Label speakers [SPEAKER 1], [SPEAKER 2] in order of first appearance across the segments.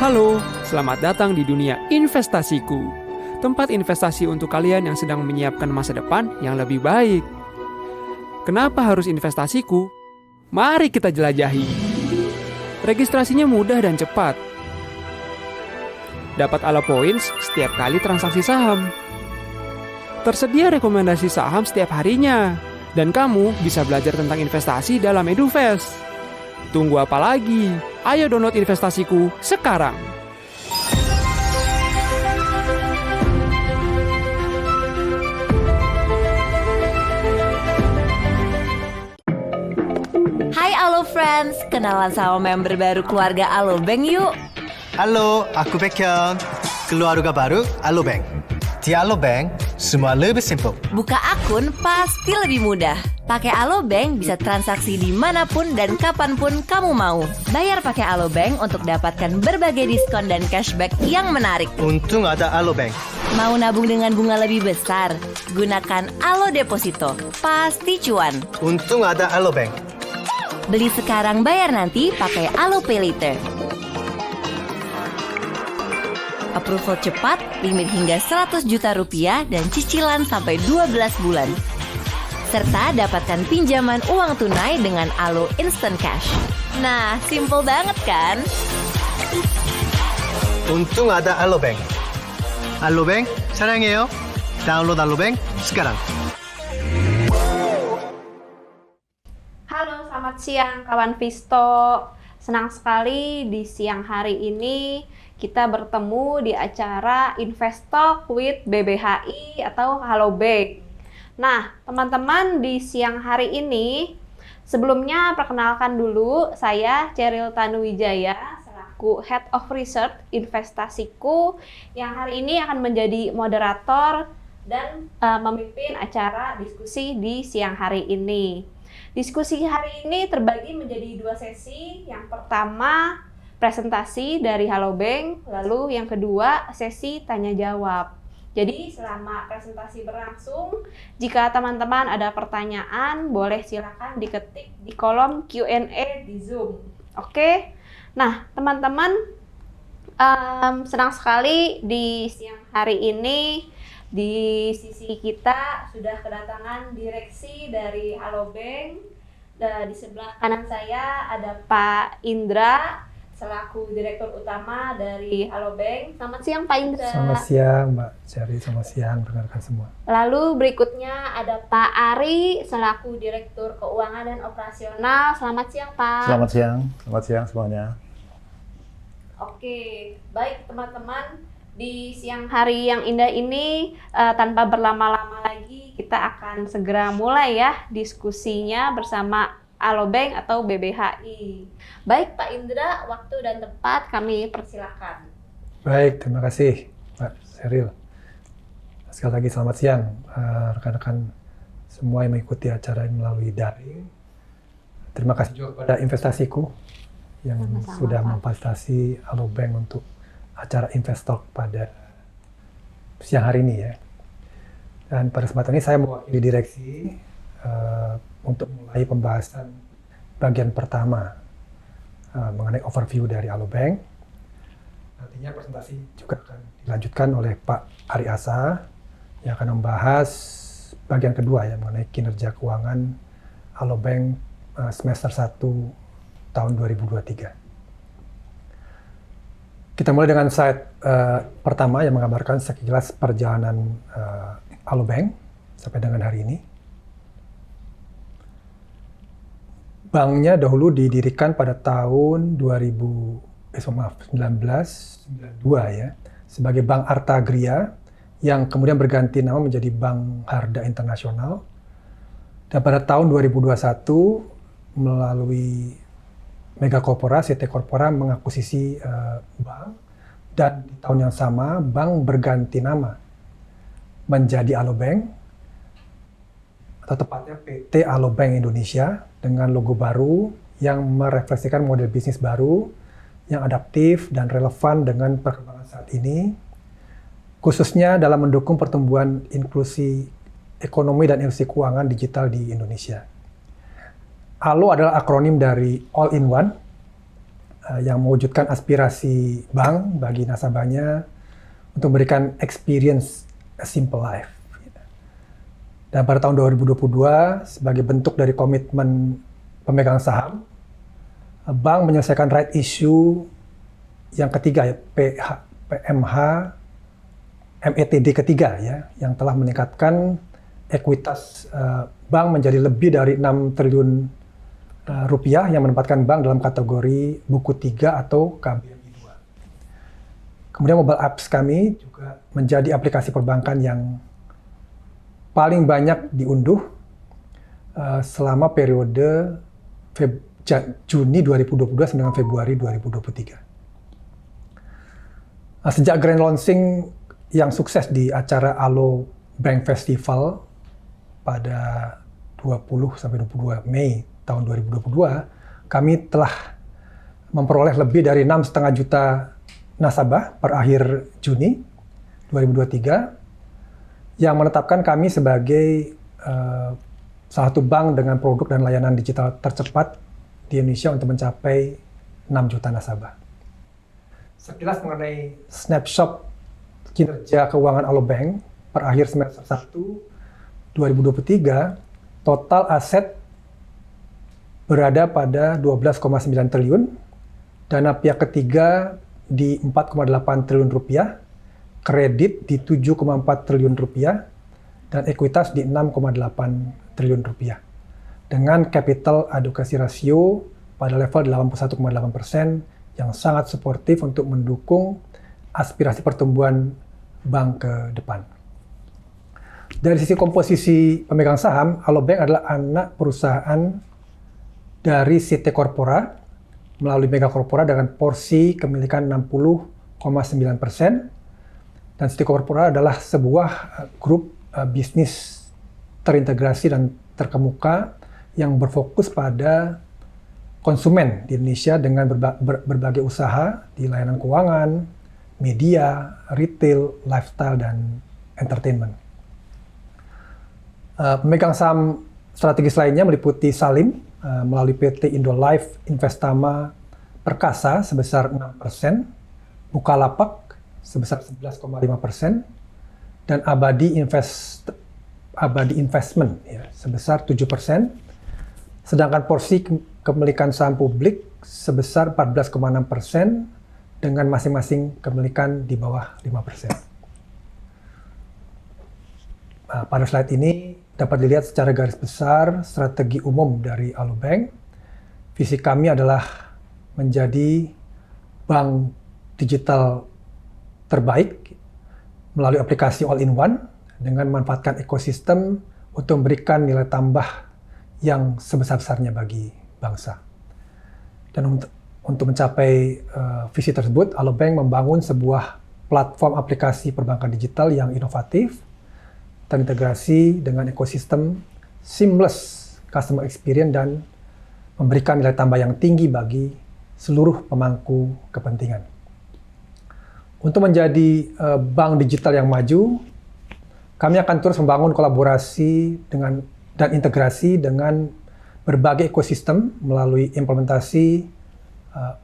[SPEAKER 1] Halo, selamat datang di dunia investasiku. Tempat investasi untuk kalian yang sedang menyiapkan masa depan yang lebih baik. Kenapa harus investasiku? Mari kita jelajahi. Registrasinya mudah dan cepat. Dapat Alo Points setiap kali transaksi saham. Tersedia rekomendasi saham setiap harinya. Dan kamu bisa belajar tentang investasi dalam EduFest. Tunggu apa lagi? Ayo download investasiku sekarang.
[SPEAKER 2] Hai Alo Friends, kenalan sama member baru keluarga Alobank yuk.
[SPEAKER 3] Halo, aku Baekhyun. Keluarga baru Alobank. Di Alobank, semua lebih simpel.
[SPEAKER 2] Buka akun pasti lebih mudah. Pakai Alobank bisa transaksi dimanapun dan kapanpun kamu mau. Bayar pakai Alobank untuk dapatkan berbagai diskon dan cashback yang menarik.
[SPEAKER 3] Untung ada Alobank.
[SPEAKER 2] Mau nabung dengan bunga lebih besar? Gunakan Alo Deposito. Pasti cuan.
[SPEAKER 3] Untung ada Alobank.
[SPEAKER 2] Beli sekarang, bayar nanti pakai Alo Pay Later. Approval cepat, limit hingga 100 juta rupiah dan cicilan sampai 12 bulan. Serta dapatkan pinjaman uang tunai dengan Alo Instant Cash. Nah, simple banget kan?
[SPEAKER 3] Untung ada Alobank. Alobank, 사랑해요. Download Alobank sekarang.
[SPEAKER 4] Halo, selamat siang kawan Visto. Senang sekali di siang hari ini kita bertemu di acara Investalk with BBHI atau Alobank. Nah, teman-teman, di siang hari ini sebelumnya perkenalkan dulu, saya Cheryl Tanuwijaya selaku Head of Research Investasiku yang hari ini akan menjadi moderator dan memimpin acara diskusi di siang hari ini. Diskusi hari ini terbagi menjadi dua sesi. Yang pertama presentasi dari Alobank, lalu yang kedua sesi tanya jawab. Jadi selama presentasi berlangsung, jika teman-teman ada pertanyaan, boleh silakan diketik di kolom Q&A di Zoom. Oke? Nah, teman-teman, senang sekali di siang hari ini di sisi kita sudah kedatangan direksi dari Alobank. Di sebelah kanan saya ada Pak Indra selaku Direktur Utama dari Alobank. Selamat siang Pak Indra.
[SPEAKER 5] Selamat siang Mbak Cherry, selamat siang rekan-rekan semua.
[SPEAKER 4] Lalu berikutnya ada Pak Ari selaku Direktur Keuangan dan Operasional. Selamat siang Pak.
[SPEAKER 6] Selamat siang semuanya.
[SPEAKER 4] Oke, baik teman-teman. Di siang hari yang indah ini, tanpa berlama-lama lagi, kita akan segera mulai ya diskusinya bersama Alobank atau BBHI. Baik Pak Indra, waktu dan tempat kami persilakan.
[SPEAKER 5] Baik, terima kasih Mbak Cheryl. Sekali lagi selamat siang rekan-rekan semua yang mengikuti acara ini melalui daring. Terima kasih juga kepada investasiku yang
[SPEAKER 4] Sama-sama,
[SPEAKER 5] sudah
[SPEAKER 4] Pak.
[SPEAKER 5] memfasilitasi Alobank untuk acara Investalk pada siang hari ini ya. Dan pada kesempatan ini saya mewakili direksi untuk mulai pembahasan bagian pertama mengenai overview dari Alobank. Nantinya presentasi juga akan dilanjutkan oleh Pak Ari Asa yang akan membahas bagian kedua ya mengenai kinerja keuangan Alobank semester 1 tahun 2023. Kita mulai dengan slide pertama yang menggambarkan sekilas perjalanan Alobank sampai dengan hari ini. Banknya dahulu didirikan pada tahun 1992 ya, sebagai Bank Artagria yang kemudian berganti nama menjadi Bank Harda Internasional. Dan pada tahun 2021 melalui Mega Corpora, CT Corpora mengakuisisi bank, dan di tahun yang sama bank berganti nama menjadi Alobank atau tepatnya PT Alobank Indonesia dengan logo baru yang merefleksikan model bisnis baru yang adaptif dan relevan dengan perkembangan saat ini, khususnya dalam mendukung pertumbuhan inklusi ekonomi dan inklusi keuangan digital di Indonesia. ALO adalah akronim dari All in One, yang mewujudkan aspirasi bank bagi nasabahnya untuk memberikan experience a simple life. Dan pada tahun 2022, sebagai bentuk dari komitmen pemegang saham, bank menyelesaikan right issue yang ketiga, ya, PMH METD ketiga, ya, yang telah meningkatkan ekuitas bank menjadi lebih dari 6 triliun rupiah, yang menempatkan bank dalam kategori buku 3 atau KBMI 2. Kemudian mobile apps kami juga menjadi aplikasi perbankan yang paling banyak diunduh selama periode Juni 2022 sampai Februari 2023. Sejak grand launching yang sukses di acara Alo Bank Festival pada 20 sampai 22 Mei tahun 2022, kami telah memperoleh lebih dari 6,5 juta nasabah per akhir Juni 2023, yang menetapkan kami sebagai salah satu bank dengan produk dan layanan digital tercepat di Indonesia untuk mencapai 6 juta nasabah. Sekilas mengenai snapshot kinerja keuangan Alobank per akhir semester 1 2023, total aset berada pada 12,9 triliun, dana pihak ketiga di 4,8 triliun rupiah, kredit di 7,4 triliun rupiah, dan ekuitas di 6,8 triliun rupiah. Dengan capital adequacy ratio pada level 81,8% yang sangat suportif untuk mendukung aspirasi pertumbuhan bank ke depan. Dari sisi komposisi pemegang saham, Alobank adalah anak perusahaan dari Citi Corpora melalui Mega Corpora dengan porsi kepemilikan 60,9%. Dan Citi Corpora adalah sebuah grup bisnis terintegrasi dan terkemuka yang berfokus pada konsumen di Indonesia dengan berbagai usaha di layanan keuangan, media, retail, lifestyle, dan entertainment. Pemegang saham strategis lainnya meliputi Salim melalui PT Indo Life Investama Perkasa sebesar 6%, Bukalapak sebesar 11,5%, dan Abadi Investment ya, sebesar 7%, sedangkan porsi kepemilikan saham publik sebesar 14,6% dengan masing-masing kepemilikan di bawah 5%. Pada slide ini dapat dilihat secara garis besar strategi umum dari Alobank. Visi kami adalah menjadi bank digital terbaik melalui aplikasi all-in-one dengan memanfaatkan ekosistem untuk memberikan nilai tambah yang sebesar-besarnya bagi bangsa. Dan untuk mencapai visi tersebut, Alobank membangun sebuah platform aplikasi perbankan digital yang inovatif, terintegrasi dengan ekosistem, seamless customer experience, dan memberikan nilai tambah yang tinggi bagi seluruh pemangku kepentingan. Untuk menjadi bank digital yang maju, kami akan terus membangun kolaborasi dan integrasi dengan berbagai ekosistem melalui implementasi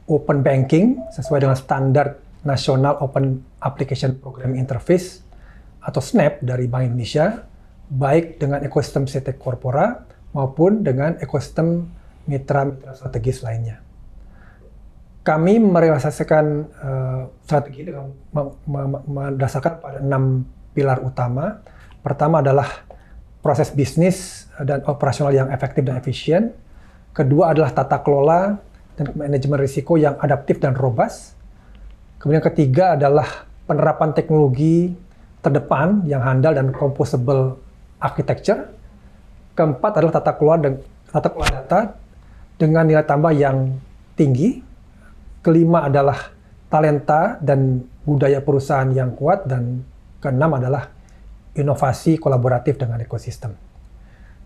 [SPEAKER 5] open banking sesuai dengan standar nasional Open Application Programming Interface atau SNAP dari Bank Indonesia, baik dengan ekosistem Citi Corpora maupun dengan ekosistem mitra-mitra strategis lainnya. Kami merealisasikan strategi dengan mendasarkan pada 6 pilar utama. Pertama adalah proses bisnis dan operasional yang efektif dan efisien. Kedua adalah tata kelola dan manajemen risiko yang adaptif dan robust. Kemudian ketiga adalah penerapan teknologi terdepan yang handal dan composable architecture. Keempat adalah tata kelola data dengan nilai tambah yang tinggi. Kelima adalah talenta dan budaya perusahaan yang kuat, dan keenam adalah inovasi kolaboratif dengan ekosistem.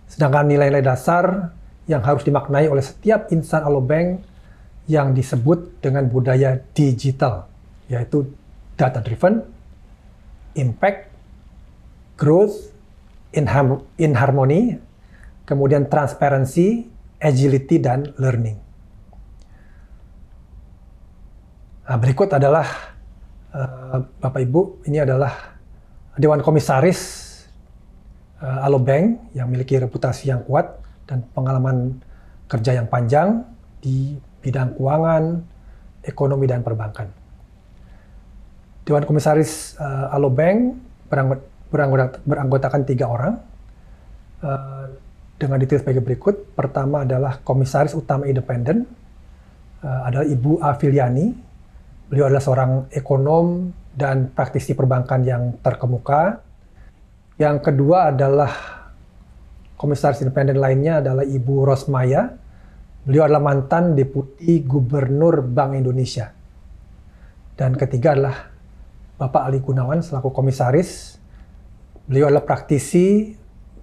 [SPEAKER 5] Sedangkan nilai-nilai dasar yang harus dimaknai oleh setiap insan Alobank yang disebut dengan budaya digital, yaitu data-driven, impact, growth, in harmony, kemudian transparency, agility, dan learning. Nah, berikut adalah Bapak Ibu, ini adalah Dewan Komisaris Alobank yang memiliki reputasi yang kuat dan pengalaman kerja yang panjang di bidang keuangan, ekonomi, dan perbankan. Dewan Komisaris Alobank beranggotakan 3 orang dengan detail sebagai berikut. Pertama adalah Komisaris Utama Independen, adalah Ibu Afiliani. Beliau adalah seorang ekonom dan praktisi perbankan yang terkemuka. Yang kedua adalah Komisaris Independen lainnya adalah Ibu Rosmaya. Beliau adalah mantan Deputi Gubernur Bank Indonesia. Dan ketiga adalah Bapak Ali Gunawan selaku komisaris. Beliau adalah praktisi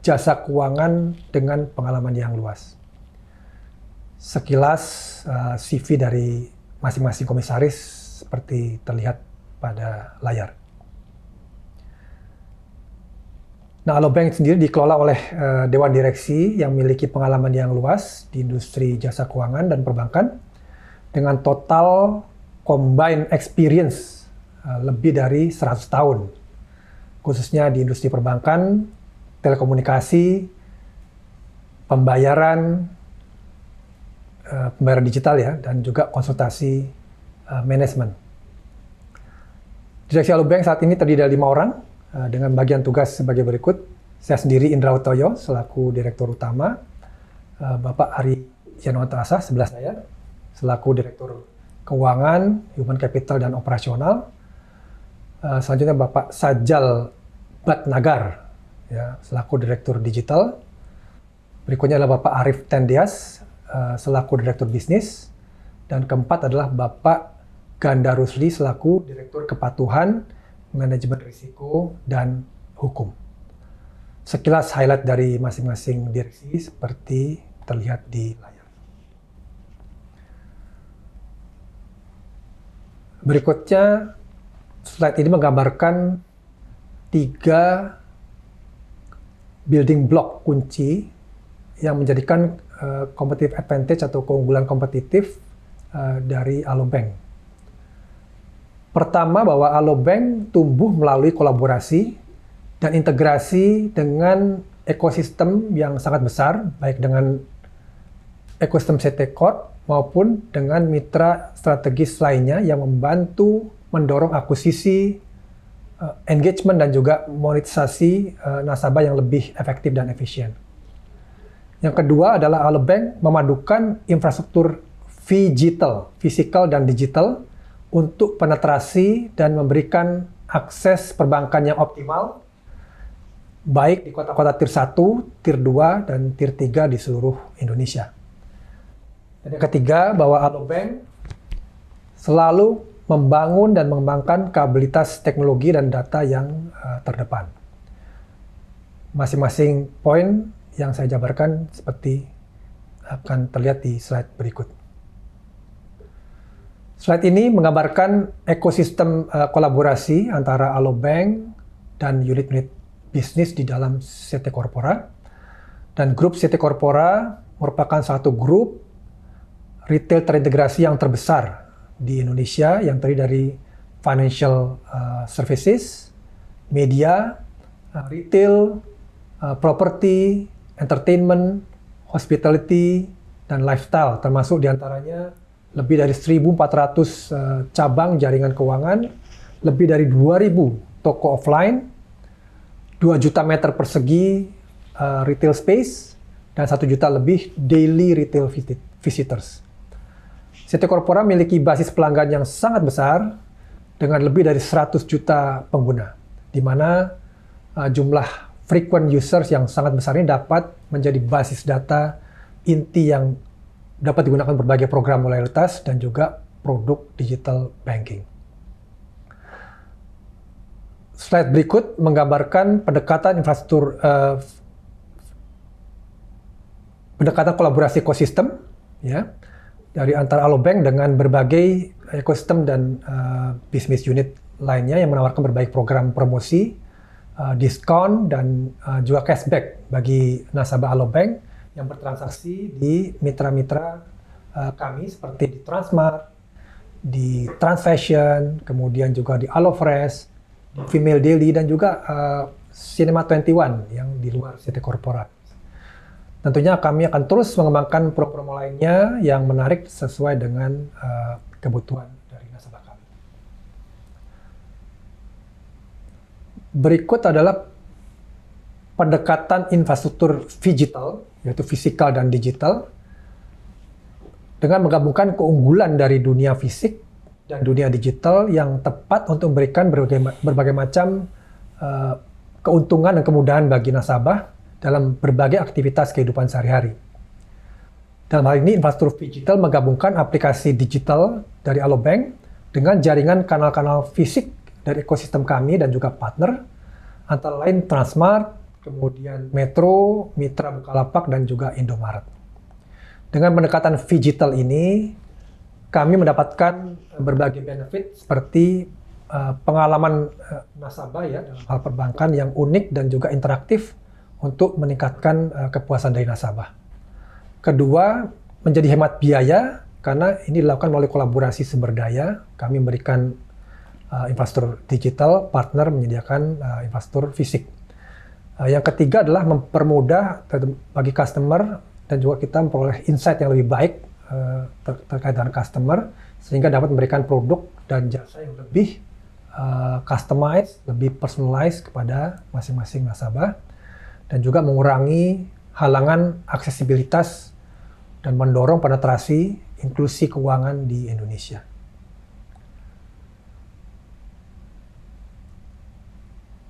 [SPEAKER 5] jasa keuangan dengan pengalaman yang luas. Sekilas CV dari masing-masing komisaris seperti terlihat pada layar. Nah, Alobank sendiri dikelola oleh Dewan Direksi yang memiliki pengalaman yang luas di industri jasa keuangan dan perbankan dengan total combined experience lebih dari 100 tahun, khususnya di industri perbankan, telekomunikasi, pembayaran digital ya, dan juga konsultasi manajemen. Direksi Alobank saat ini terdiri dari 5 orang dengan bagian tugas sebagai berikut. Saya sendiri Indra Utoyo selaku Direktur Utama, Bapak Ari Yanwanto Asa sebelah saya selaku Direktur Keuangan, Human Capital, dan Operasional. Selanjutnya Bapak Sajal Batnagar ya, selaku Direktur Digital. Berikutnya adalah Bapak Arif Tendias selaku Direktur Bisnis. Dan keempat adalah Bapak Ganda Rusli selaku Direktur Kepatuhan, Manajemen Risiko, dan Hukum. Sekilas highlight dari masing-masing direksi seperti terlihat di layar. Berikutnya, slide ini menggambarkan 3 building block kunci yang menjadikan competitive advantage atau keunggulan kompetitif dari Alobank. Pertama, bahwa Alobank tumbuh melalui kolaborasi dan integrasi dengan ekosistem yang sangat besar, baik dengan ekosistem CT Corp maupun dengan mitra strategis lainnya yang membantu mendorong akuisisi, engagement, dan juga monetisasi nasabah yang lebih efektif dan efisien. Yang kedua adalah Alobank memadukan infrastruktur fisikal dan digital untuk penetrasi dan memberikan akses perbankan yang optimal, baik di kota-kota Tier 1, Tier 2, dan Tier 3 di seluruh Indonesia. Dan yang ketiga, bahwa Alobank selalu membangun dan mengembangkan kapabilitas teknologi dan data yang terdepan. Masing-masing poin yang saya jabarkan seperti akan terlihat di slide berikut. Slide ini menggambarkan ekosistem kolaborasi antara Alobank dan unit-unit bisnis di dalam CT Corpora. Dan grup CT Corpora merupakan satu grup retail terintegrasi yang terbesar di Indonesia yang terdiri dari financial services, media, retail, property, entertainment, hospitality, dan lifestyle, termasuk diantaranya lebih dari 1.400 cabang jaringan keuangan, lebih dari 2.000 toko offline, 2 juta meter persegi retail space, dan 1 juta lebih daily retail visitors. CT Corpora memiliki basis pelanggan yang sangat besar dengan lebih dari 100 juta pengguna, di mana jumlah frequent users yang sangat besar ini dapat menjadi basis data inti yang dapat digunakan berbagai program loyalitas dan juga produk digital banking. Slide berikut menggambarkan pendekatan infrastruktur, pendekatan kolaborasi ekosistem, ya, dari antara Alobank dengan berbagai ekosistem dan bisnis unit lainnya yang menawarkan berbagai program promosi, diskon, dan juga cashback bagi nasabah Alobank yang bertransaksi di mitra-mitra kami seperti di Transmart, di Trans Fashion, kemudian juga di AloFresh, di Female Daily, dan juga Cinema 21 yang di luar CT Corpora. Tentunya kami akan terus mengembangkan promo-promo lainnya yang menarik sesuai dengan kebutuhan dari nasabah kami. Berikut adalah pendekatan infrastruktur digital, yaitu fisikal dan digital, dengan menggabungkan keunggulan dari dunia fisik dan dunia digital yang tepat untuk memberikan berbagai macam keuntungan dan kemudahan bagi nasabah dalam berbagai aktivitas kehidupan sehari-hari. Dalam hal ini, infrastruktur digital menggabungkan aplikasi digital dari Alobank dengan jaringan kanal-kanal fisik dari ekosistem kami dan juga partner, antara lain Transmart, kemudian Metro, Mitra Bukalapak, dan juga Indomaret. Dengan pendekatan digital ini, kami mendapatkan berbagai benefit seperti pengalaman nasabah ya dalam hal perbankan yang unik dan juga interaktif untuk meningkatkan kepuasan dari nasabah. Kedua, menjadi hemat biaya karena ini dilakukan melalui kolaborasi sumber daya. Kami memberikan infrastruktur digital, partner menyediakan infrastruktur fisik. Yang ketiga adalah mempermudah bagi customer dan juga kita memperoleh insight yang lebih baik terkait dengan customer sehingga dapat memberikan produk dan jasa yang lebih customized, lebih personalized kepada masing-masing nasabah dan juga mengurangi halangan aksesibilitas dan mendorong penetrasi inklusi keuangan di Indonesia.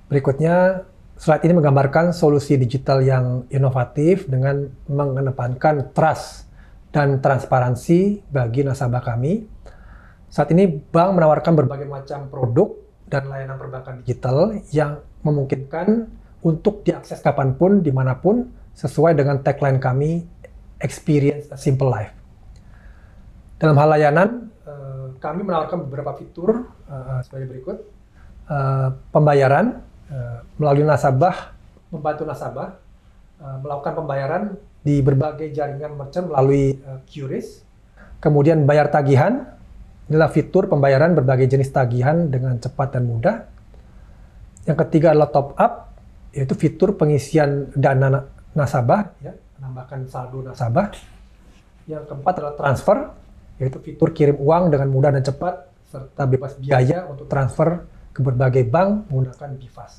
[SPEAKER 5] Berikutnya, slide ini menggambarkan solusi digital yang inovatif dengan mengedepankan trust dan transparansi bagi nasabah kami. Saat ini bank menawarkan berbagai macam produk dan layanan perbankan digital yang memungkinkan untuk diakses kapanpun, dimanapun, sesuai dengan tagline kami, Experience a Simple Life. Dalam hal layanan, kami menawarkan beberapa fitur sebagai berikut. Pembayaran, melalui nasabah, membantu nasabah melakukan pembayaran di berbagai jaringan merchant melalui QRIS. Kemudian bayar tagihan, inilah fitur pembayaran berbagai jenis tagihan dengan cepat dan mudah. Yang ketiga adalah top up, yaitu fitur pengisian dana nasabah, ya, menambahkan saldo nasabah. Yang keempat adalah transfer, yaitu fitur kirim uang dengan mudah dan cepat, serta bebas biaya untuk transfer ke berbagai bank menggunakan BIFAS.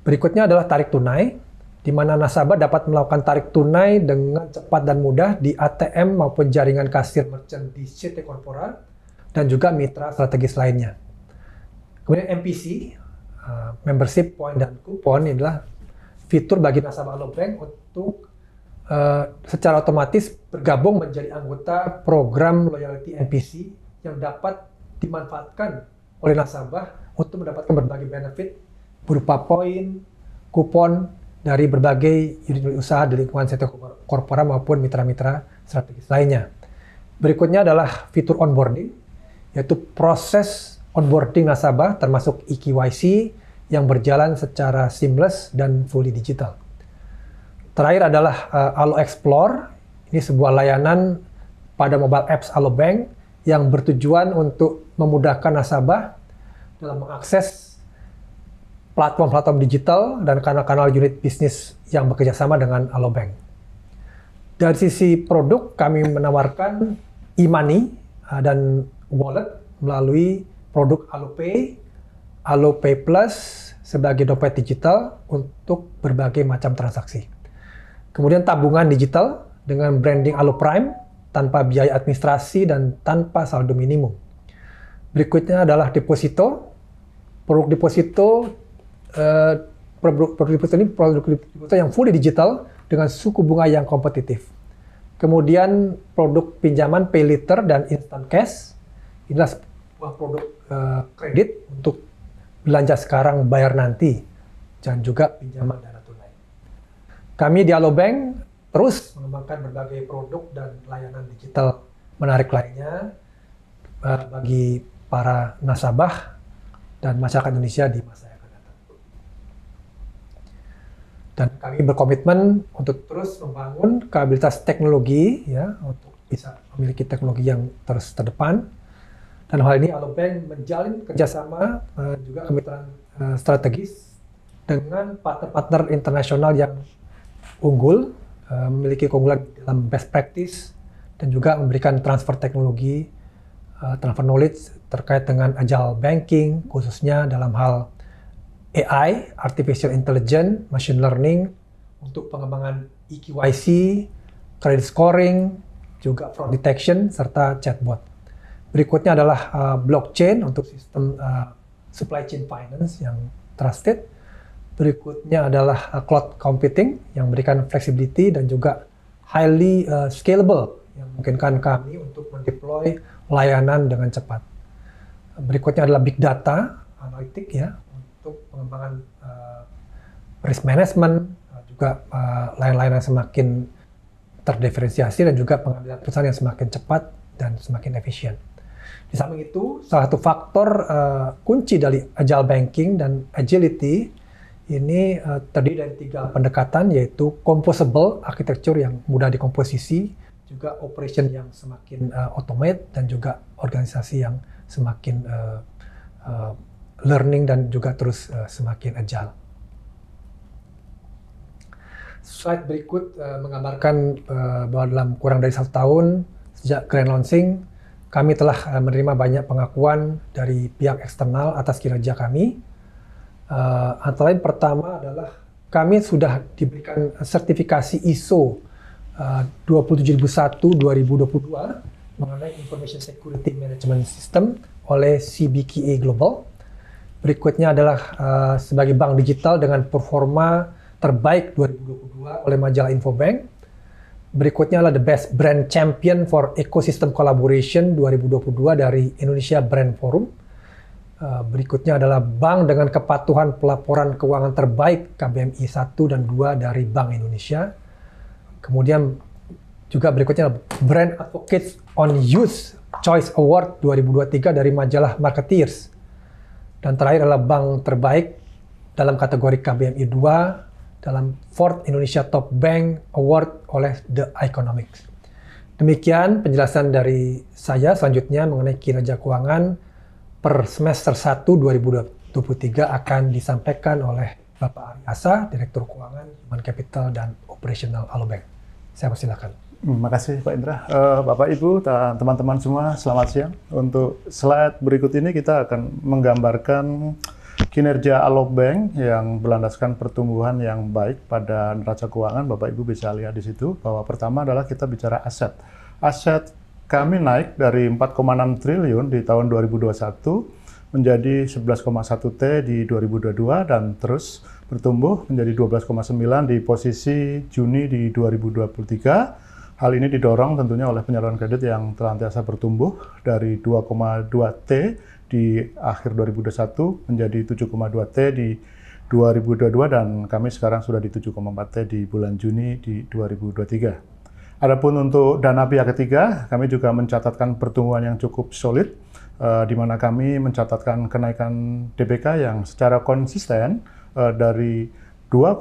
[SPEAKER 5] Berikutnya adalah tarik tunai, di mana nasabah dapat melakukan tarik tunai dengan cepat dan mudah di ATM maupun jaringan kasir merchant di CT Corpora dan juga mitra strategis lainnya. Kemudian MPC, Membership Point dan Kupon, ini adalah fitur bagi nasabah Alobank untuk secara otomatis bergabung menjadi anggota program loyalty NPC yang dapat dimanfaatkan oleh nasabah untuk mendapatkan berbagai benefit berupa poin, kupon dari berbagai unit usaha di lingkungan CT Corpora maupun mitra-mitra strategis lainnya. Berikutnya adalah fitur onboarding, yaitu proses onboarding nasabah termasuk eKYC yang berjalan secara seamless dan fully digital. Terakhir adalah Alo Explore, ini sebuah layanan pada mobile apps Alobank yang bertujuan untuk memudahkan nasabah dalam mengakses platform-platform digital dan kanal-kanal unit bisnis yang bekerjasama dengan Alobank. Dari sisi produk, kami menawarkan e-money dan wallet melalui produk AloPay, AloPay Plus sebagai dompet digital untuk berbagai macam transaksi. Kemudian tabungan digital dengan branding AloPrime tanpa biaya administrasi dan tanpa saldo minimum. Berikutnya adalah deposito. Produk deposito ini produk deposito yang fully digital dengan suku bunga yang kompetitif. Kemudian produk pinjaman pay later dan instant cash. Inilah sebuah produk kredit untuk belanja sekarang bayar nanti dan juga pinjaman dana tunai. Kami di Alobank terus mengembangkan berbagai produk dan layanan digital menarik lainnya bagi para nasabah dan masyarakat Indonesia di masa yang akan datang. Dan kami berkomitmen untuk terus membangun kapabilitas teknologi ya untuk bisa memiliki teknologi yang terus terdepan Dan hal ini Alobank menjalin kerjasama juga kemitraan strategis dengan partner-partner internasional yang unggul, memiliki keunggulan dalam best practice, dan juga memberikan transfer teknologi, transfer knowledge terkait dengan agile banking, khususnya dalam hal AI, Artificial Intelligence, Machine Learning, untuk pengembangan EKYC, credit scoring, juga fraud detection, serta chatbot. Berikutnya adalah blockchain untuk sistem supply chain finance yang trusted. Berikutnya adalah cloud computing yang memberikan flexibility dan juga highly scalable yang memungkinkan kami untuk mendeploy layanan dengan cepat. Berikutnya adalah big data, analitik ya, untuk pengembangan risk management, juga layanan yang semakin terdiferensiasi dan juga pengambilan keputusan yang semakin cepat dan semakin efisien. Di samping itu, salah satu faktor kunci dari agile banking dan agility ini terdiri dari 3 pendekatan, yaitu composable architecture yang mudah dikomposisi, juga operation yang semakin automate, dan juga organisasi yang semakin learning dan juga terus semakin agile. Slide berikut menggambarkan bahwa dalam kurang dari 1 tahun sejak grand launching, kami telah menerima banyak pengakuan dari pihak eksternal atas kinerja kami. Antara lain pertama adalah kami sudah diberikan sertifikasi ISO 27001-2022 mengenai Information Security Management System oleh CBKA Global. Berikutnya adalah sebagai bank digital dengan performa terbaik 2022 oleh majalah Infobank. Berikutnya adalah The Best Brand Champion for Ecosystem Collaboration 2022 dari Indonesia Brand Forum. Berikutnya adalah bank dengan kepatuhan pelaporan keuangan terbaik KBMI 1 dan 2 dari Bank Indonesia. Kemudian juga berikutnya adalah Brand Advocates on Youth Choice Award 2023 dari majalah Marketeers. Dan terakhir adalah bank terbaik dalam kategori KBMI 2 dalam Forbes Indonesia Top Bank Award oleh The Economics. Demikian penjelasan dari saya. Selanjutnya mengenai kinerja keuangan per semester 1 2023 akan disampaikan oleh Bapak Ari Asa, Direktur Keuangan, Human Capital, dan Operational Alobank. Saya persilakan.
[SPEAKER 6] Terima kasih Pak Indra. Bapak Ibu dan teman-teman semua, selamat siang. Untuk slide berikut ini kita akan menggambarkan kinerja Alobank yang berlandaskan pertumbuhan yang baik pada neraca keuangan. Bapak Ibu bisa lihat di situ bahwa pertama adalah kita bicara aset. Aset kami naik dari 4,6 triliun di tahun 2021 menjadi 11,1 T di 2022 dan terus bertumbuh menjadi 12,9 di posisi Juni di 2023. Hal ini didorong tentunya oleh penyaluran kredit yang senantiasa bertumbuh dari 2,2 T di akhir 2021 menjadi 7,2 T di 2022 dan kami sekarang sudah di 7,4 T di bulan Juni di 2023. Adapun untuk dana pihak ketiga, kami juga mencatatkan pertumbuhan yang cukup solid, di mana kami mencatatkan kenaikan DPK yang secara konsisten dari 2,1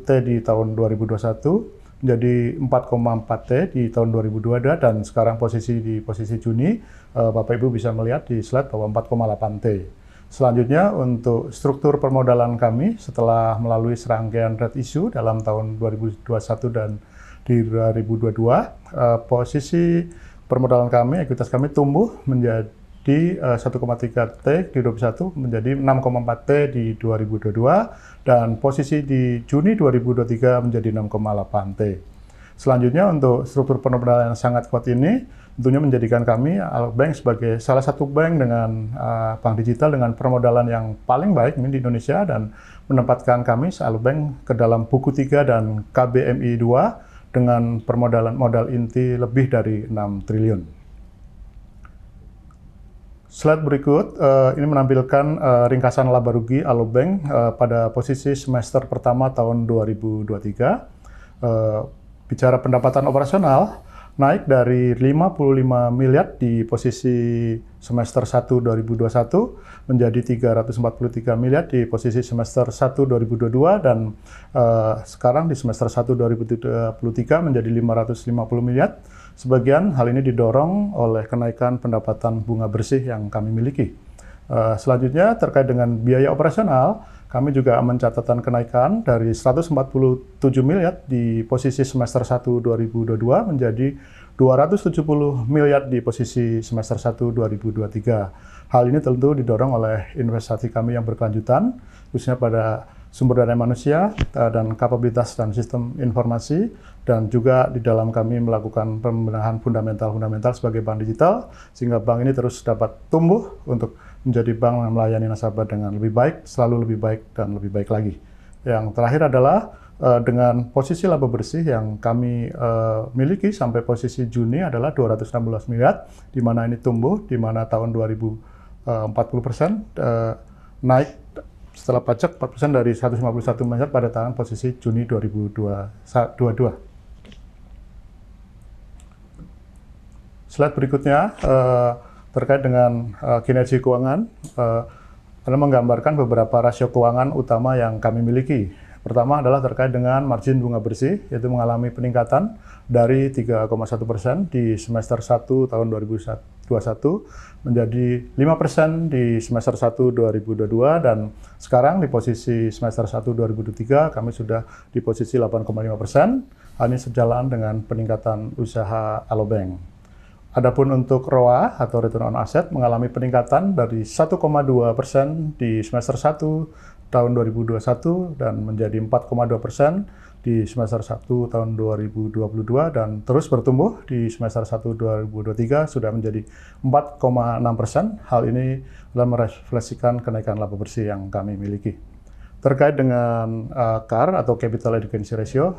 [SPEAKER 6] T di tahun 2021 menjadi 4,4 T di tahun 2022 dan sekarang di posisi Juni, Bapak Ibu bisa melihat di slide bahwa 4,8 T. Selanjutnya untuk struktur permodalan kami setelah melalui serangkaian red issue dalam tahun 2021 dan di 2022, posisi permodalan kami, ekuitas kami tumbuh menjadi 1,3 T di 2021 menjadi 6,4 T di 2022 dan posisi di Juni 2023 menjadi 6,8 T. Selanjutnya untuk struktur permodalan yang sangat kuat ini tentunya menjadikan kami Alobank sebagai salah satu bank dengan bank digital dengan permodalan yang paling baik di Indonesia dan menempatkan kami Alobank ke dalam buku 3 dan KBMI 2 dengan permodalan modal inti lebih dari 6 triliun. Slide berikut ini menampilkan ringkasan laba rugi Alobank pada posisi semester pertama tahun 2023. Bicara pendapatan operasional, naik dari 55 miliar di posisi semester 1 2021 menjadi 343 miliar di posisi semester 1 2022 dan sekarang di semester 1 2023 menjadi 550 miliar Sebagian hal ini didorong oleh kenaikan pendapatan bunga bersih yang kami miliki. Selanjutnya terkait dengan biaya operasional, kami juga mencatatkan kenaikan dari 147 miliar di posisi semester 1 2022 menjadi 270 miliar di posisi semester 1 2023. Hal ini tentu didorong oleh investasi kami yang berkelanjutan, khususnya pada sumber daya manusia dan kapabilitas dan sistem informasi, dan juga di dalam kami melakukan pembenahan fundamental sebagai bank digital, sehingga bank ini terus dapat tumbuh untuk menjadi bank yang melayani nasabah dengan lebih baik, selalu lebih baik, dan lebih baik lagi. Yang terakhir adalah dengan posisi laba bersih yang kami miliki sampai posisi Juni adalah 216 miliar, di mana ini tumbuh, di mana tahun 2040% naik setelah pajak 4% dari 151 miliar pada tahun posisi Juni 2022. Slide berikutnya terkait dengan kinerja keuangan, Anda menggambarkan beberapa rasio keuangan utama yang kami miliki. Pertama adalah terkait dengan margin bunga bersih, yaitu mengalami peningkatan dari 3,1% di semester 1 tahun 2021 menjadi 5% di semester 1 2022, dan sekarang di posisi semester 1 2023 kami sudah di posisi 8,5%. Hal ini sejalan dengan peningkatan usaha Alobank. Adapun untuk ROA atau Return on Asset mengalami peningkatan dari 1,2% di semester 1 tahun 2021 dan menjadi 4,2% di semester 1 tahun 2022, dan terus bertumbuh di semester 1 2023 sudah menjadi 4,6%. Hal ini adalah merefleksikan kenaikan laba bersih yang kami miliki. Terkait dengan CAR atau Capital Adequacy Ratio,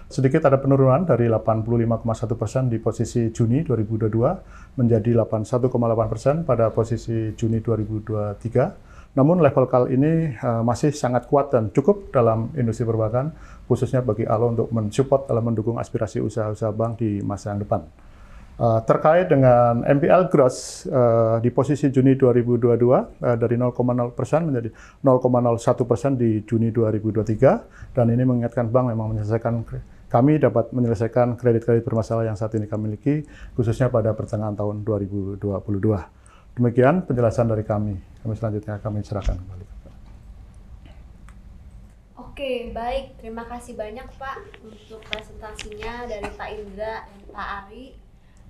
[SPEAKER 6] sedikit ada penurunan dari 85,1% di posisi Juni 2022 menjadi 81,8% pada posisi Juni 2023. Namun level CAR ini masih sangat kuat dan cukup dalam industri perbankan, khususnya bagi Alo untuk mensupport dalam mendukung aspirasi usaha-usaha bank di masa yang depan. Terkait dengan NPL gross di posisi Juni 2022 dari 0,0% menjadi 0,01% di Juni 2023, dan ini mengingatkan bank memang kami dapat menyelesaikan kredit-kredit bermasalah yang saat ini kami miliki, khususnya pada pertengahan tahun 2022. Demikian penjelasan dari kami. Selanjutnya kami serahkan kembali.
[SPEAKER 4] Oke, baik. Terima kasih banyak Pak untuk presentasinya dari Pak Indra dan Pak Ari.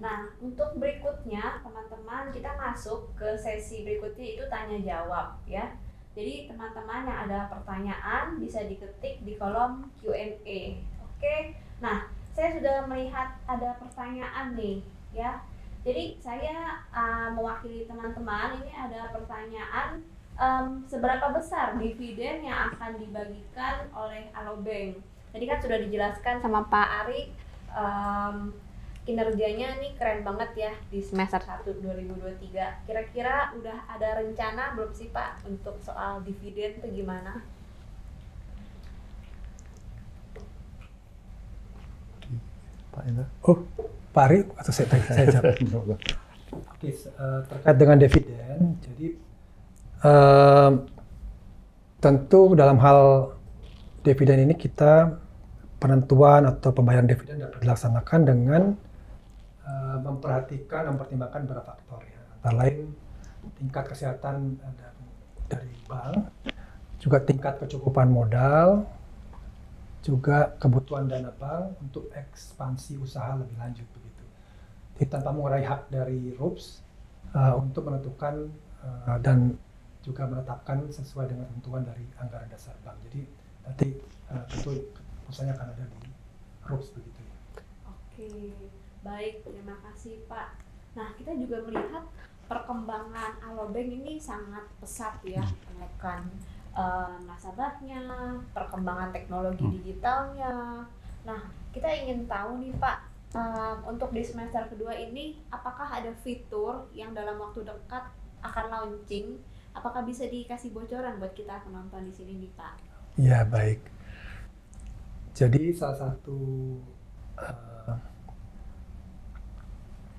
[SPEAKER 4] Nah, untuk berikutnya teman-teman kita masuk ke sesi berikutnya, itu tanya jawab ya. Jadi teman-teman yang ada pertanyaan bisa diketik di kolom Q&A. Oke. Nah, saya sudah melihat ada pertanyaan nih ya. Jadi saya mewakili teman-teman, ini ada pertanyaan, seberapa besar dividen yang akan dibagikan oleh Alobank? Tadi kan sudah dijelaskan sama Pak Ari, kinerjanya nih keren banget ya di semester 1 2023. Kira-kira udah ada rencana belum sih Pak untuk soal dividen itu gimana?
[SPEAKER 6] Pak Indra.
[SPEAKER 5] Pak Ari, atau saya jawab. Oke, terkait dengan dividen, jadi tentu dalam hal dividen ini kita penentuan atau pembayaran dividen dapat dilaksanakan dengan mempertimbangkan beberapa faktor ya, antara lain tingkat kesehatan dari bank, juga tingkat kecukupan modal, juga kebutuhan dana bank untuk ekspansi usaha lebih lanjut begitu. Jadi tanpa mengurangi hak dari RUPS untuk menentukan dan juga menetapkan sesuai dengan ketentuan dari anggaran dasar bank. Jadi nanti tentu keputusannya akan ada di RUPS begitu ya.
[SPEAKER 4] Oke, baik, terima kasih Pak. Nah, kita juga melihat perkembangan Alobank ini sangat pesat ya, kenaikan nasabahnya, perkembangan teknologi digitalnya. Nah, kita ingin tahu nih Pak, untuk di semester kedua ini, apakah ada fitur yang dalam waktu dekat akan launching? Apakah bisa dikasih bocoran buat kita penonton di sini nih Pak?
[SPEAKER 5] Ya, baik. Jadi salah satu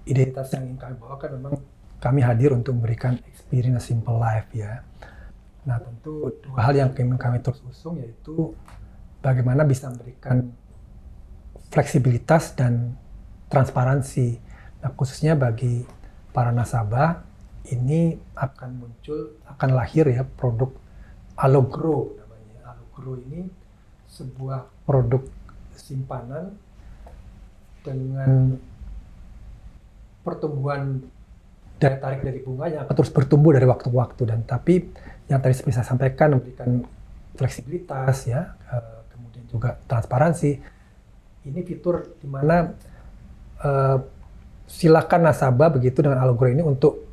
[SPEAKER 5] identitas yang ingin kami bawakan memang kami hadir untuk memberikan experience simple life ya. Nah, tentu dua hal yang kami terus usung, yaitu bagaimana bisa memberikan fleksibilitas dan transparansi. Nah, khususnya bagi para nasabah, ini akan lahir ya produk Alogro namanya. Alogro ini sebuah produk simpanan dengan pertumbuhan daya tarik dari bunga yang akan terus bertumbuh dari waktu ke waktu, dan tapi yang tadi saya sampaikan memberikan fleksibilitas ya, kemudian juga transparansi. Ini fitur di mana silakan nasabah begitu dengan Alogro ini untuk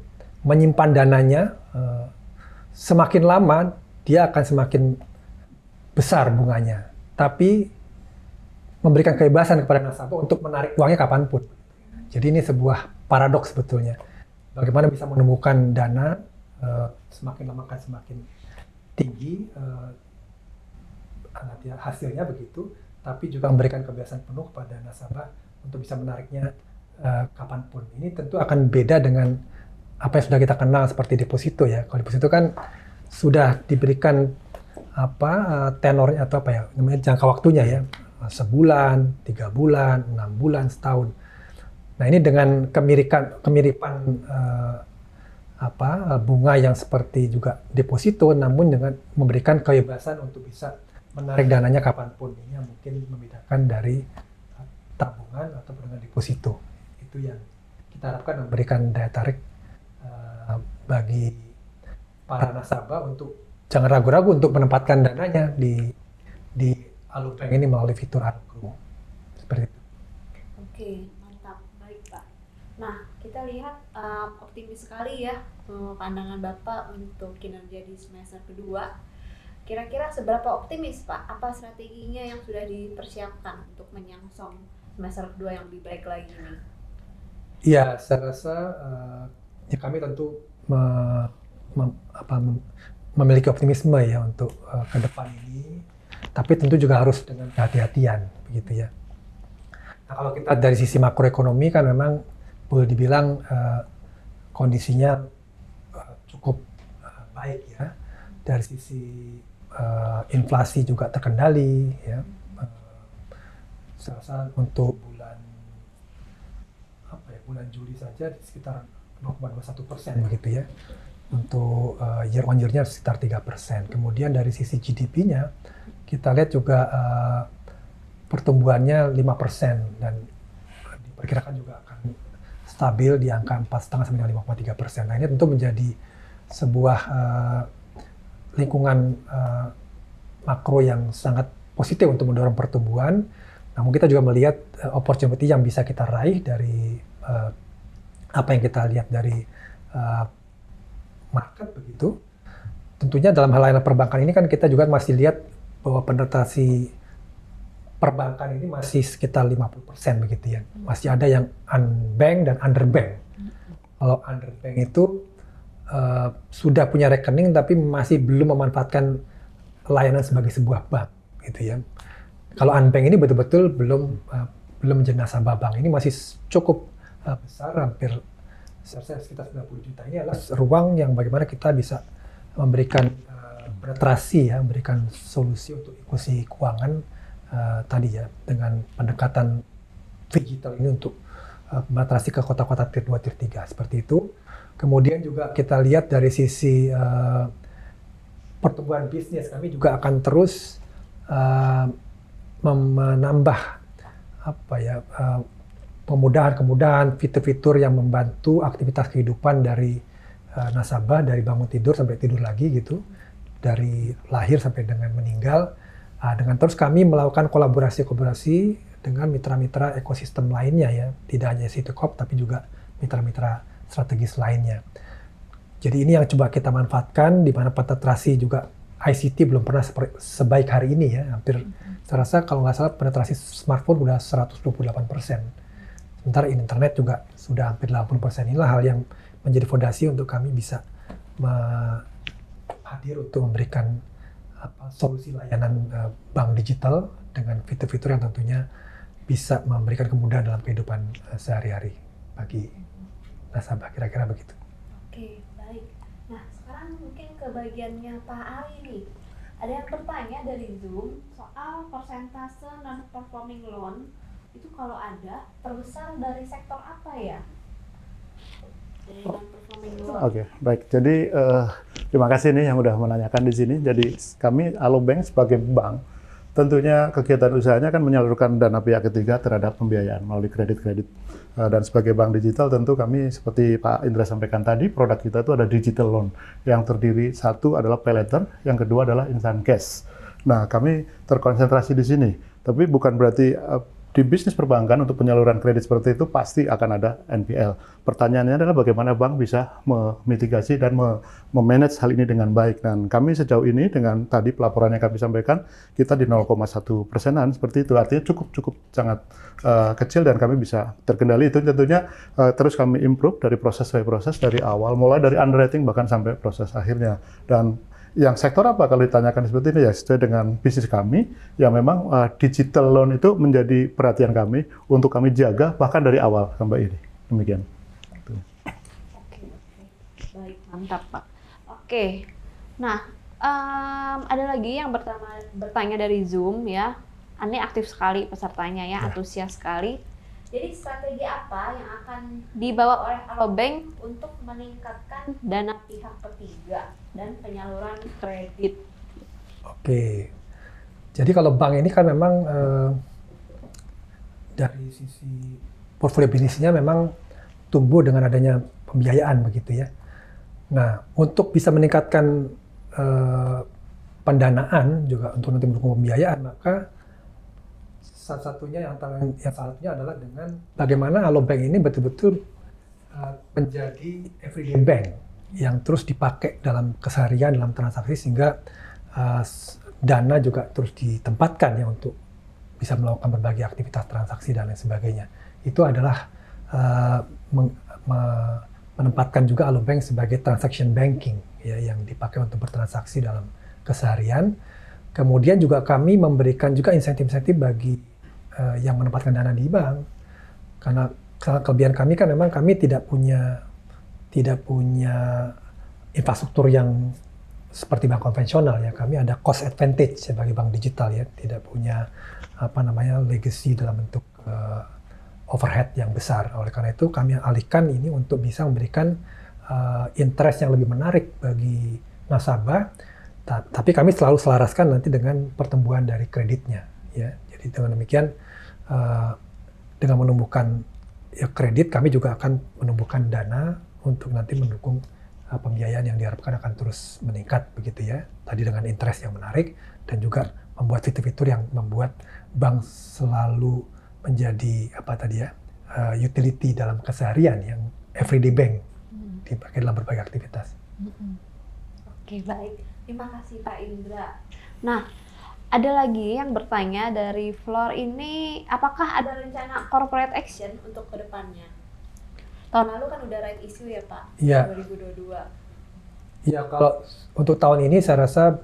[SPEAKER 5] menyimpan dananya, semakin lama dia akan semakin besar bunganya, tapi memberikan kebebasan kepada nasabah untuk menarik uangnya kapanpun. Jadi ini sebuah paradoks sebetulnya. Bagaimana bisa menemukan dana semakin lama akan semakin tinggi nanti hasilnya begitu, tapi juga memberikan kebebasan penuh kepada nasabah untuk bisa menariknya kapanpun. Ini tentu akan beda dengan apa yang sudah kita kenal seperti deposito ya. Kalau deposito kan sudah diberikan tenornya atau namanya jangka waktunya ya, sebulan, 3 bulan, 6 bulan, setahun. Nah ini dengan kemiripan bunga yang seperti juga deposito, namun dengan memberikan kebebasan untuk bisa menarik dananya kapanpun. Ini yang mungkin membedakan dari tabungan atau dengan deposito. Itu yang kita harapkan memberikan daya tarik bagi para nasabah untuk jangan ragu-ragu untuk menempatkan dananya di Alobank ini melalui fitur Alogro. Seperti itu.
[SPEAKER 4] Oke, mantap. Baik, Pak. Nah, kita lihat optimis sekali ya pandangan Bapak untuk kinerja di semester kedua. Kira-kira seberapa optimis, Pak? Apa strateginya yang sudah dipersiapkan untuk menyongsong semester kedua yang lebih baik lagi nih?
[SPEAKER 5] Iya, saya rasa ya kami tentu memiliki optimisme ya untuk ke depan ini, tapi tentu juga harus dengan kehati-hatian begitu ya. Nah, kalau kita dari sisi makroekonomi kan memang boleh dibilang kondisinya cukup baik ya. Dari sisi inflasi juga terkendali ya. Saya rasa untuk bulan Juli saja sekitar 0,21% begitu ya. Untuk year on year-nya sekitar 3%. Kemudian dari sisi GDP-nya kita lihat juga pertumbuhannya 5% dan diperkirakan juga akan stabil di angka 4,5 sampai 5,3%. Nah ini tentu menjadi sebuah lingkungan makro yang sangat positif untuk mendorong pertumbuhan. Namun kita juga melihat opportunity yang bisa kita raih dari apa yang kita lihat dari market begitu. Tentunya dalam hal layanan perbankan ini kan kita juga masih lihat bahwa penetrasi perbankan ini masih sekitar 50% begitu ya. Masih ada yang unbank dan underbank. Kalau underbank itu sudah punya rekening tapi masih belum memanfaatkan layanan sebagai sebuah bank gitu ya. Kalau unbank ini betul-betul belum menjadi nasabah bank. Ini masih cukup besar, hampir sekitar 90 juta. Ini adalah ruang yang bagaimana kita bisa memberikan penetrasi ya, memberikan solusi untuk inklusi keuangan tadi ya, dengan pendekatan digital ini untuk penetrasi ke kota-kota tier 2, tier 3 seperti itu. Kemudian juga kita lihat dari sisi pertumbuhan bisnis, kami juga akan terus menambah kemudahan fitur-fitur yang membantu aktivitas kehidupan dari nasabah dari bangun tidur sampai tidur lagi gitu, dari lahir sampai dengan meninggal. Dengan terus kami melakukan kolaborasi dengan mitra-mitra ekosistem lainnya ya, tidak hanya Citicorp tapi juga mitra-mitra strategis lainnya. Jadi ini yang coba kita manfaatkan, di mana penetrasi juga ICT belum pernah sebaik hari ini ya, hampir saya rasa kalau nggak salah penetrasi smartphone udah 128%. Sementara internet juga sudah hampir 80%. Inilah hal yang menjadi fondasi untuk kami bisa hadir untuk memberikan solusi layanan bank digital dengan fitur-fitur yang tentunya bisa memberikan kemudahan dalam kehidupan sehari-hari bagi nasabah, kira-kira begitu.
[SPEAKER 4] Oke, baik. Nah, sekarang mungkin ke bagiannya Pak Ali nih. Ada yang bertanya dari Zoom soal persentase non-performing loan itu kalau ada terbesar dari sektor apa ya? Dari non-performing loan.
[SPEAKER 6] Oke, baik. Jadi terima kasih nih yang udah menanyakan di sini. Jadi kami Alobank sebagai bank, tentunya kegiatan usahanya kan menyalurkan dana pihak ketiga terhadap pembiayaan melalui kredit-kredit. Dan sebagai bank digital tentu kami seperti Pak Indra sampaikan tadi, produk kita itu ada digital loan yang terdiri satu adalah pay later, yang kedua adalah instant cash. Nah, kami terkonsentrasi di sini. Tapi bukan berarti di bisnis perbankan untuk penyaluran kredit seperti itu pasti akan ada NPL. Pertanyaannya adalah bagaimana bank bisa memitigasi dan memanage hal ini dengan baik. Dan kami sejauh ini dengan tadi pelaporan yang kami sampaikan, kita di 0,1%-an seperti itu. Artinya cukup sangat kecil dan kami bisa terkendali. Itu tentunya terus kami improve dari proses by proses dari awal, mulai dari underwriting bahkan sampai proses akhirnya. Dan yang sektor apa kalau ditanyakan seperti ini ya sesuai dengan bisnis kami yang memang digital loan itu menjadi perhatian kami untuk kami jaga bahkan dari awal sampai ini. Demikian.
[SPEAKER 4] Oke. Baik, mantap Pak. Oke, nah ada lagi yang bertanya dari Zoom ya. Ini aktif sekali pesertanya ya, antusias sekali. Jadi strategi apa yang akan dibawa oleh Alobank untuk meningkatkan dana pihak ketiga dan penyaluran kredit?
[SPEAKER 5] Oke, jadi kalau bank ini kan memang dari sisi portfolio bisnisnya memang tumbuh dengan adanya pembiayaan begitu ya. Nah, untuk bisa meningkatkan pendanaan juga untuk nanti mendukung pembiayaan, maka salah satunya adalah dengan bagaimana Alobank ini betul-betul menjadi everyday bank yang terus dipakai dalam keseharian, dalam transaksi sehingga dana juga terus ditempatkan ya untuk bisa melakukan berbagai aktivitas transaksi dan lain sebagainya. Itu adalah menempatkan juga Alobank sebagai transaction banking ya yang dipakai untuk bertransaksi dalam keseharian. Kemudian juga kami memberikan juga insentif-insentif bagi yang menempatkan dana di bank, karena kelebihan kami kan memang kami tidak punya infrastruktur yang seperti bank konvensional ya. Kami ada cost advantage sebagai bank digital ya, tidak punya legacy dalam bentuk overhead yang besar. Oleh karena itu kami alihkan ini untuk bisa memberikan interest yang lebih menarik bagi nasabah, tapi kami selalu selaraskan nanti dengan pertumbuhan dari kreditnya ya. Jadi dengan demikian dengan menumbuhkan ya kredit, kami juga akan menumbuhkan dana untuk nanti mendukung pembiayaan yang diharapkan akan terus meningkat begitu ya. Tadi dengan interest yang menarik dan juga membuat fitur-fitur yang membuat bank selalu menjadi utility dalam keseharian yang everyday bank dipakai dalam berbagai aktivitas.
[SPEAKER 4] Oke, baik. Terima kasih Pak Indra. Nah, ada lagi yang bertanya dari Floor ini, apakah ada rencana corporate action untuk kedepannya? Tahun lalu kan udah right issue ya Pak,
[SPEAKER 5] ya.
[SPEAKER 4] 2022.
[SPEAKER 5] Ya, kalau untuk tahun ini saya rasa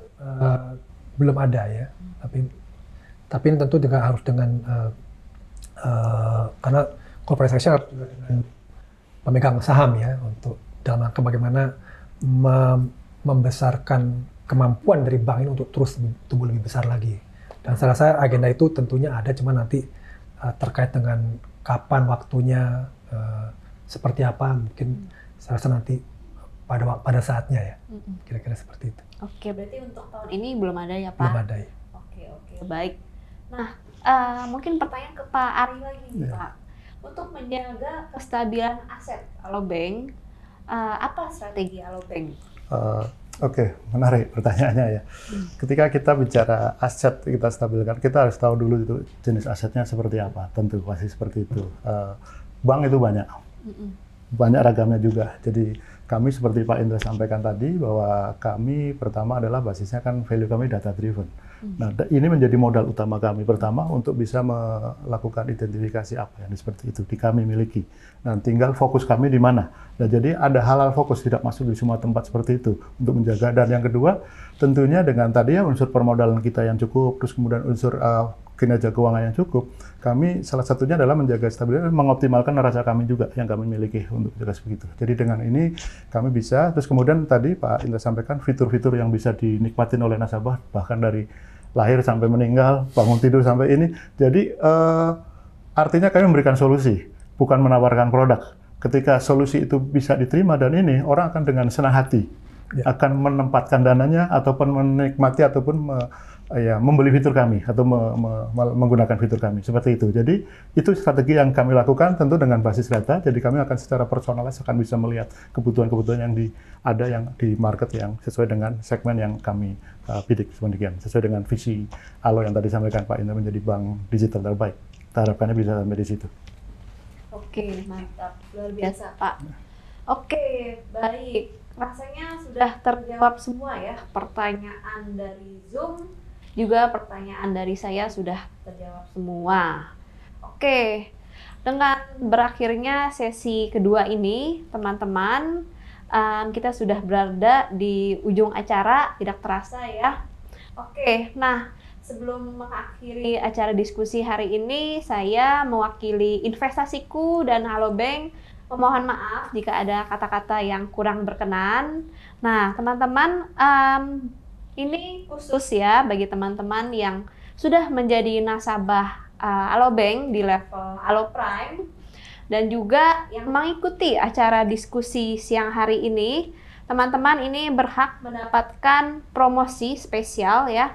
[SPEAKER 5] belum ada ya, tapi tentu juga harus dengan karena corporate action harus juga dengan pemegang saham ya, untuk dalam rangka bagaimana membesarkan kemampuan dari bank ini untuk terus tumbuh lebih besar lagi. Dan saya rasa agenda itu tentunya ada, cuma nanti terkait dengan kapan waktunya, seperti apa, mungkin saya rasa nanti pada saatnya ya, kira-kira seperti itu.
[SPEAKER 4] Oke, berarti untuk tahun ini belum ada ya Pak?
[SPEAKER 5] Belum ada ya.
[SPEAKER 4] Oke, baik. Nah, mungkin pertanyaan ke Pak Ari lagi nih Pak. Untuk menjaga kestabilan aset Alobank, apa strategi Alobank?
[SPEAKER 6] Oke, menarik pertanyaannya ya. Ketika kita bicara aset kita stabilkan, kita harus tahu dulu itu jenis asetnya seperti apa. Tentu pasti seperti itu. Bank itu banyak ragamnya juga. Jadi kami seperti Pak Indra sampaikan tadi bahwa kami pertama adalah basisnya kan value kami data driven. Nah, ini menjadi modal utama kami pertama untuk bisa melakukan identifikasi apa yang seperti itu di kami miliki. Nah, tinggal fokus kami di mana. Nah, jadi ada halal fokus tidak masuk di semua tempat seperti itu untuk menjaga. Dan yang kedua, tentunya dengan tadi ya unsur permodalan kita yang cukup, terus kemudian unsur kinerja keuangan yang cukup. Kami salah satunya adalah menjaga stabilitas, mengoptimalkan neraca kami juga yang kami miliki untuk jaga sebegitu. Jadi dengan ini kami bisa, terus kemudian tadi Pak Indra sampaikan fitur-fitur yang bisa dinikmatin oleh nasabah bahkan dari lahir sampai meninggal, bangun tidur sampai ini. Jadi Artinya kami memberikan solusi, bukan menawarkan produk. Ketika solusi itu bisa diterima dan ini, orang akan dengan senang hati akan menempatkan dananya ataupun menikmati ataupun membeli fitur kami atau menggunakan fitur kami seperti itu. Jadi itu strategi yang kami lakukan tentu dengan basis data. Jadi kami akan secara personalis akan bisa melihat kebutuhan-kebutuhan yang ada yang di market yang sesuai dengan segmen yang kami bidik demikian, sesuai dengan visi Alo yang tadi sampaikan Pak Indra menjadi bank digital terbaik. Kita harapkannya bisa sampai di situ.
[SPEAKER 4] Oke, mantap, luar biasa Pak. Oke, baik. Rasanya sudah terjawab semua ya pertanyaan dari Zoom, juga pertanyaan dari saya sudah terjawab semua. Oke, dengan berakhirnya sesi kedua ini, teman-teman, kita sudah berada di ujung acara, tidak terasa ya. Oke, nah sebelum mengakhiri acara diskusi hari ini, saya mewakili Investasiku dan Halo Bank memohon maaf jika ada kata-kata yang kurang berkenan. Nah, teman-teman, ini khusus ya bagi teman-teman yang sudah menjadi nasabah Alo Bank di level Alo Prime dan juga yang mengikuti acara diskusi siang hari ini. Teman-teman ini berhak mendapatkan promosi spesial ya.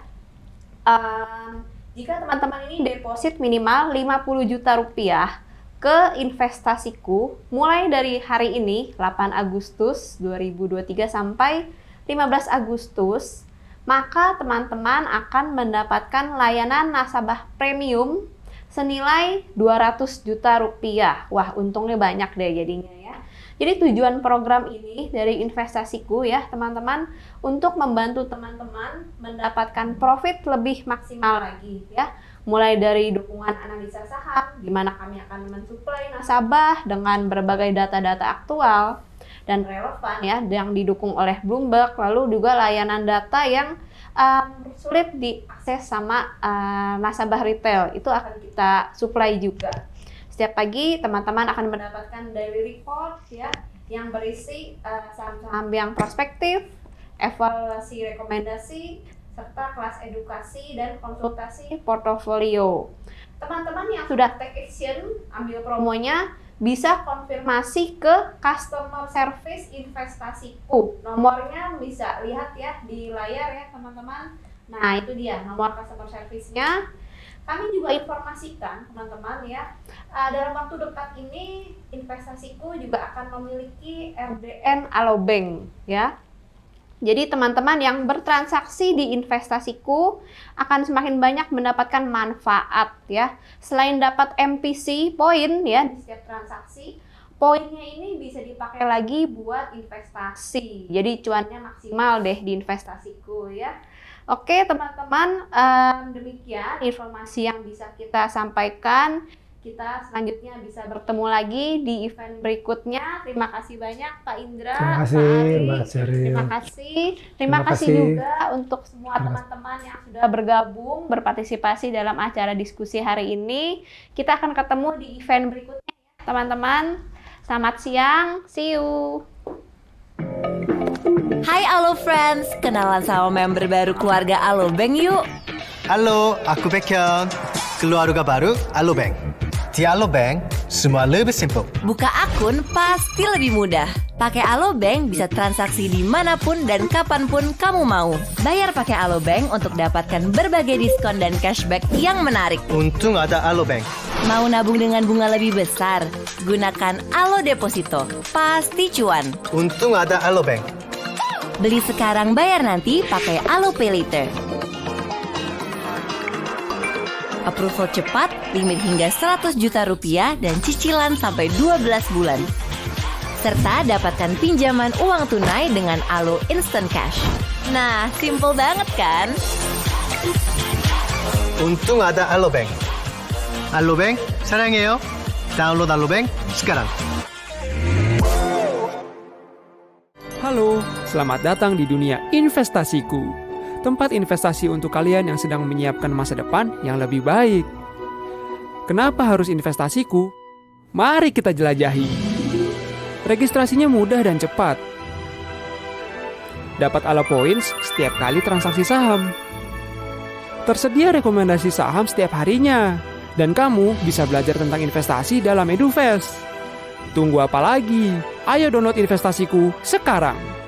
[SPEAKER 4] Jika teman-teman ini deposit minimal 50 juta rupiah ke Investasiku mulai dari hari ini 8 Agustus 2023 sampai 15 Agustus, maka teman-teman akan mendapatkan layanan nasabah premium senilai 200 juta rupiah. Wah, untungnya banyak deh jadinya ya. Jadi tujuan program ini dari Investasiku ya teman-teman untuk membantu teman-teman mendapatkan profit lebih maksimal lagi ya. Mulai dari dukungan analisa saham, di mana kami akan mensuplai nasabah dengan berbagai data-data aktual dan relevan ya, yang didukung oleh Bloomberg, lalu juga layanan data yang sulit diakses sama nasabah retail, itu akan kita suplai juga. Setiap pagi teman-teman akan mendapatkan daily report ya, yang berisi saham-saham yang prospektif, evaluasi rekomendasi, serta kelas edukasi dan konsultasi portofolio. Teman-teman yang sudah take action, ambil promonya, bisa konfirmasi ke customer service Investasiku. Nomornya bisa lihat ya di layar ya teman-teman. Nah itu dia nomor customer service-nya. Kami juga informasikan teman-teman ya, dalam waktu dekat ini Investasiku juga akan memiliki RDN Alo Bank ya. Jadi teman-teman yang bertransaksi di Investasiku akan semakin banyak mendapatkan manfaat ya. Selain dapat MPC poin ya di setiap transaksi, poinnya ini bisa dipakai lagi buat investasi. Jadi cuannya maksimal deh di Investasiku ya. Oke teman-teman, demikian informasi yang bisa kita sampaikan. Kita selanjutnya bisa bertemu lagi di event berikutnya. Terima kasih banyak Pak Indra,
[SPEAKER 5] Terima kasih,
[SPEAKER 4] Pak Ari.
[SPEAKER 5] Mbak Sheryl.
[SPEAKER 4] Terima kasih juga untuk semua teman-teman yang sudah bergabung, berpartisipasi dalam acara diskusi hari ini. Kita akan ketemu di event berikutnya ya teman-teman. Selamat siang, see you.
[SPEAKER 2] Hai Alo Friends, kenalan sama member baru keluarga Alo Bank yuk.
[SPEAKER 3] Halo, aku Baekhyun. Keluarga baru Alo Bank. Di Alo Bank, semua lebih simple.
[SPEAKER 2] Buka akun pasti lebih mudah. Pakai Alo Bank bisa transaksi dimanapun dan kapanpun kamu mau. Bayar pakai Alo Bank untuk dapatkan berbagai diskon dan cashback yang menarik.
[SPEAKER 3] Untung ada Alo Bank.
[SPEAKER 2] Mau nabung dengan bunga lebih besar? Gunakan Alo Deposito. Pasti cuan.
[SPEAKER 3] Untung ada Alo Bank.
[SPEAKER 2] Beli sekarang, bayar nanti pakai Alo Pay Later. Approval cepat, limit hingga 100 juta rupiah dan cicilan sampai 12 bulan. Serta dapatkan pinjaman uang tunai dengan Alo Instant Cash. Nah, simple banget kan?
[SPEAKER 3] Untung ada Alo Bank. Alo Bank, 사랑해요. Download Alo Bank sekarang.
[SPEAKER 1] Halo, selamat datang di dunia Investasiku. Tempat investasi untuk kalian yang sedang menyiapkan masa depan yang lebih baik. Kenapa harus Investasiku? Mari kita jelajahi. Registrasinya mudah dan cepat. Dapat Alo Points setiap kali transaksi saham. Tersedia rekomendasi saham setiap harinya. Dan kamu bisa belajar tentang investasi dalam EduFest. Tunggu apa lagi? Ayo download Investasiku sekarang.